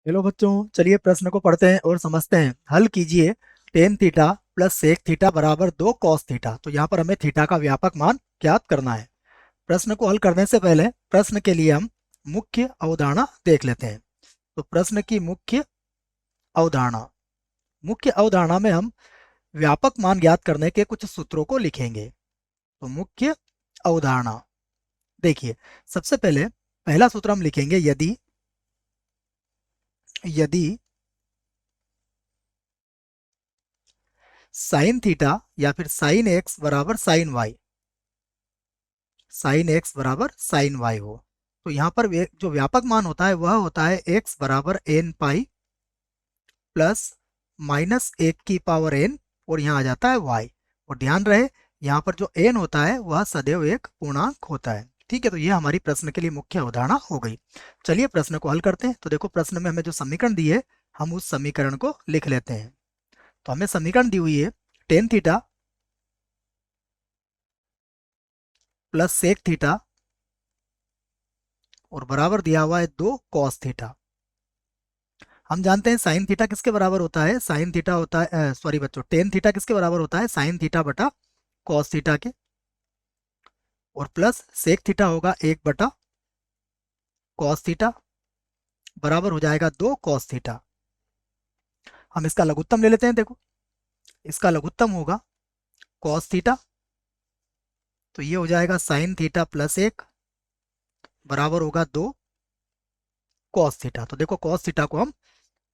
Hello बच्चों, चलिए प्रश्न को पढ़ते हैं और समझते हैं। हल कीजिए tan theta plus sec theta बराबर 2 कॉस थीटा। तो यहाँ पर हमें थीटा का व्यापक मान ज्ञात करना है। प्रश्न को हल करने से पहले प्रश्न के लिए हम मुख्य अवधारणा देख लेते हैं। तो प्रश्न की मुख्य अवधारणा में हम व्यापक मान ज्ञात करने के कुछ सूत्रों को लिखेंगे। तो मुख्य अवधारणा देखिए, सबसे पहले पहला सूत्र हम लिखेंगे, यदि यदि साइन थीटा या फिर साइन एक्स बराबर साइन वाई हो, तो यहाँ पर जो व्यापक मान होता है वह होता है एक्स बराबर एन पाई प्लस माइनस एक की पावर एन, और यहाँ आ जाता है वाई। और ध्यान रहे, यहाँ पर जो एन होता है वह सदैव एक पूर्णांक होता है। ठीक है, तो ये हमारी प्रश्न के लिए मुख्य अवधारणा हो गई। चलिए प्रश्न को हल करते हैं। तो देखो, प्रश्न में हमें जो समीकरण दी है हम उस समीकरण को लिख लेते हैं। तो हमें समीकरण दी हुई है tan theta plus sec theta और बराबर दिया हुआ है 2 कॉस थीटा। हम जानते हैं साइन थीटा किसके बराबर होता है, साइन थीटा होता है, सॉरी बच्चों, टेन थीटा किसके बराबर होता है, साइन थीटा बटा कॉस थीटा के। और प्लस सेक थीटा होगा 1 बटा कॉस थीटा, बराबर हो जाएगा 2 कॉस थीटा। हम इसका लघुत्तम ले लेते हैं। देखो, इसका लघुत्तम होगा कॉस थीटा, तो ये हो जाएगा साइन थीटा प्लस 1 बराबर होगा 2 कॉस थीटा। तो देखो, कॉस थीटा को हम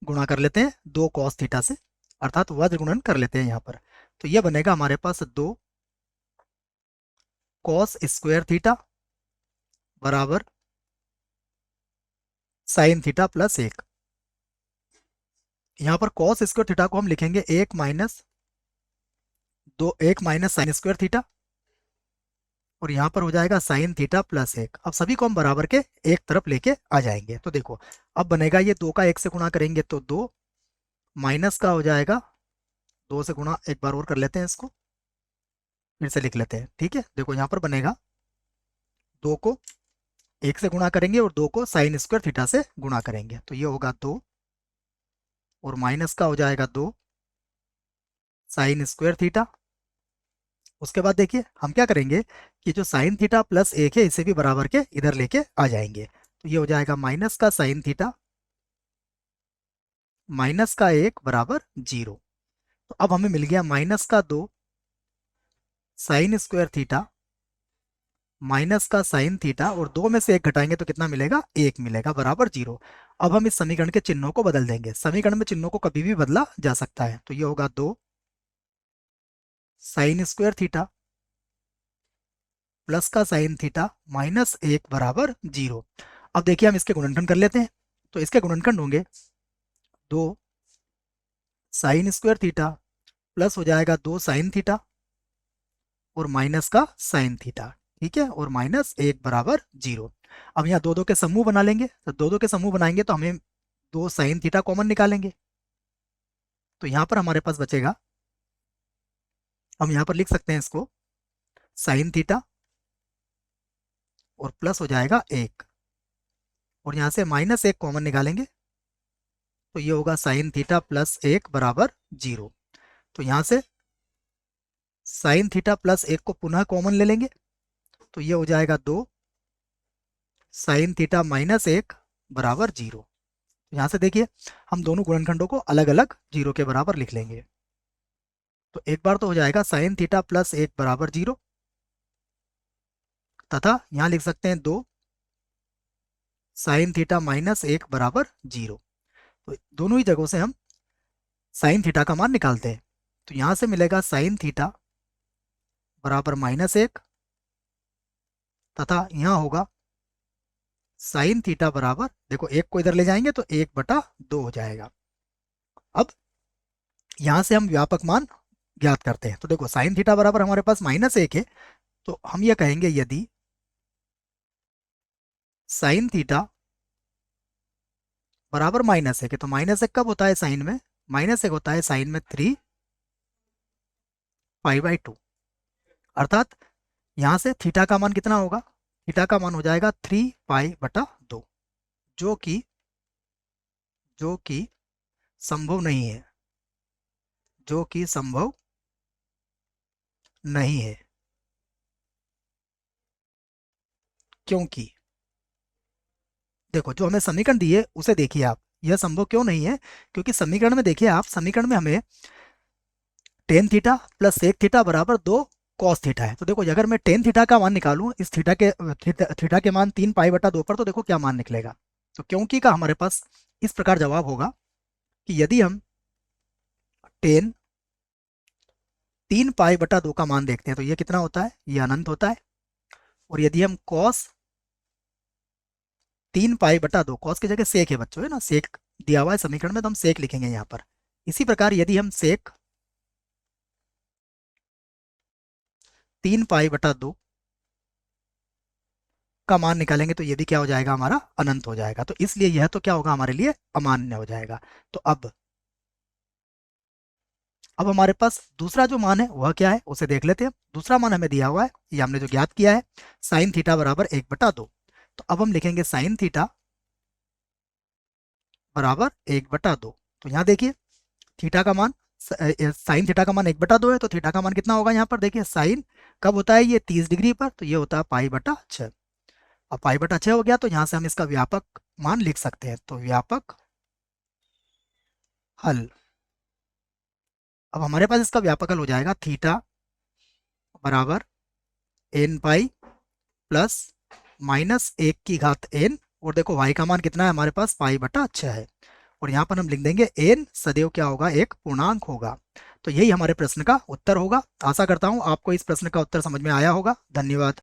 गुणा कर लेते हैं 2 कॉस थीटा से, अर्थात वज्र गुणन कर लेते हैं यहाँ पर। तो ये बनेगा हमारे पास 2 कॉस स्क्वायर थीटा बराबर साइन थीटा प्लस 1। यहाँ पर कॉस स्क्वायर थीटा को हम लिखेंगे 1 माइनस साइन स्क्वायर थीटा, और यहाँ पर हो जाएगा साइन थीटा प्लस 1। अब सभी को हम बराबर के एक तरफ लेके आ जाएंगे। तो देखो, अब बनेगा ये 2 का 1 से गुणा करेंगे तो 2, माइनस का हो जाएगा 2 से गुणा, एक बार और कर लेते हैं इसको, फिर से लिख लेते हैं। ठीक है, देखो यहाँ पर बनेगा 2 को 1 से गुणा करेंगे और 2 को साइन स्क्वायर थीटा से गुणा करेंगे, तो ये होगा 2, और माइनस का हो जाएगा 2 साइन स्क्वायर थीटा। उसके बाद देखिए हम क्या करेंगे कि जो साइन थीटा प्लस 1 है इसे भी बराबर के इधर लेके आ जाएंगे। तो ये हो जाएगा माइनस का साइन थीटा माइनस का 1 बराबर 0। तो अब हमें मिल गया माइनस का 2 साइन स्क्वायर थीटा माइनस का साइन थीटा, और 2 में से 1 घटाएंगे तो कितना मिलेगा, 1 मिलेगा, बराबर 0। अब हम इस समीकरण के चिन्हों को बदल देंगे। समीकरण में चिन्हों को कभी भी बदला जा सकता है। तो ये होगा 2 साइन स्क्वायर थीटा प्लस का साइन थीटा माइनस 1 बराबर 0। अब देखिए हम इसके गुणनखंड कर लेते हैं। तो इसके गुणनखंड होंगे 2 साइन स्क्वायर थीटा प्लस हो जाएगा 2 साइन थीटा और माइनस का साइन थीटा। ठीक है, और माइनस 1 बराबर 0। अब यहाँ दो दो के समूह बना लेंगे। तो दो दो के समूह बनाएंगे तो हमें 2 साइन थीटा कॉमन निकालेंगे। तो यहाँ पर हमारे पास बचेगा, हम यहाँ पर लिख सकते हैं इसको साइन थीटा और प्लस हो जाएगा 1, और यहाँ से माइनस 1 कॉमन निकालेंगे तो ये होगा साइन थीटा प्लस 1 बराबर 0। तो यहाँ से साइन थीटा प्लस 1 को पुनः कॉमन ले लेंगे तो ये हो जाएगा 2 साइन थीटा माइनस 1 बराबर 0। यहाँ से देखिए हम दोनों गुणनखंडों को अलग अलग 0 के बराबर लिख लेंगे। तो एक बार तो हो जाएगा साइन थीटा प्लस 1 बराबर 0, तथा यहाँ लिख सकते हैं 2 साइन थीटा माइनस 1 बराबर 0। तो दोनों ही जगहों से हम साइन थीटा का मान निकालते हैं। तो यहाँ से मिलेगा साइन थीटा बराबर -1, तथा यहाँ होगा साइन थीटा बराबर, देखो 1 को इधर ले जाएंगे तो 1/2 हो जाएगा। अब यहाँ से हम व्यापक मान ज्ञात करते हैं। तो देखो साइन थीटा बराबर हमारे पास -1 है, तो हम ये कहेंगे यदि साइन थीटा बराबर -1 है, तो -1 कब होता है साइन में, -1 होता है साइन में 3π/2, अर्थात यहाँ से थीटा का मान कितना होगा, थीटा का मान हो जाएगा 3π/2, जो कि जो कि संभव नहीं है, जो कि संभव नहीं है, क्योंकि देखो जो हमें समीकरण दिए उसे देखिए आप, यह संभव क्यों नहीं है, क्योंकि समीकरण में देखिए आप, समीकरण में हमें tan theta plus sec theta बराबर दो कॉस थीटा है। तो देखो अगर मैं टेन थीटा का मान निकालूं इस थीटा के मान 3 पाई/2 पर, तो देखो क्या मान निकलेगा। तो क्योंकि का हमारे पास इस प्रकार जवाब होगा कि यदि हम टेन 3 पाई/2 का मान देखते हैं तो ये कितना होता है, ये अनंत होता है। और यदि हम कॉस 3 पाई/2, कॉस की जगह सेक है बच्चों, है ना, सेक दिया हुआ है समीकरण में तो हम सेक लिखेंगे यहाँ पर। इसी प्रकार यदि हम सेक 3 पाई/2 का मान निकालेंगे तो ये भी क्या हो जाएगा, हमारा अनंत हो जाएगा। तो इसलिए यह तो क्या होगा, हमारे लिए अमान्य हो जाएगा। तो अब हमारे पास दूसरा जो मान है वह क्या है उसे देख लेते हैं। दूसरा मान हमें दिया हुआ है, ये हमने जो ज्ञात किया है, साइन थीटा बराबर 1/2। तो अब हम लिखेंगे साइन थीटा बराबर 1/2। तो यहाँ देखिए थीटा का मान, साइन थीटा का मान 1/2 है, तो थीटा का मान कितना होगा, यहाँ पर देखिए साइन कब होता है, ये 30 डिग्री पर, तो ये होता है पाई/6। अब पाई/6 हो गया तो यहाँ से हम इसका व्यापक मान लिख सकते हैं। तो व्यापक हल, अब हमारे पास इसका व्यापक हल हो जाएगा थीटा बराबर एन पाई प्लस -1 की घात n। और देखो y का मान कितना है हमारे पास, पाई/6 है। और यहाँ पर हम लिख देंगे n सदैव क्या होगा, एक पूर्णांक होगा। तो यही हमारे प्रश्न का उत्तर होगा। आशा करता हूँ आपको इस प्रश्न का उत्तर समझ में आया होगा। धन्यवाद।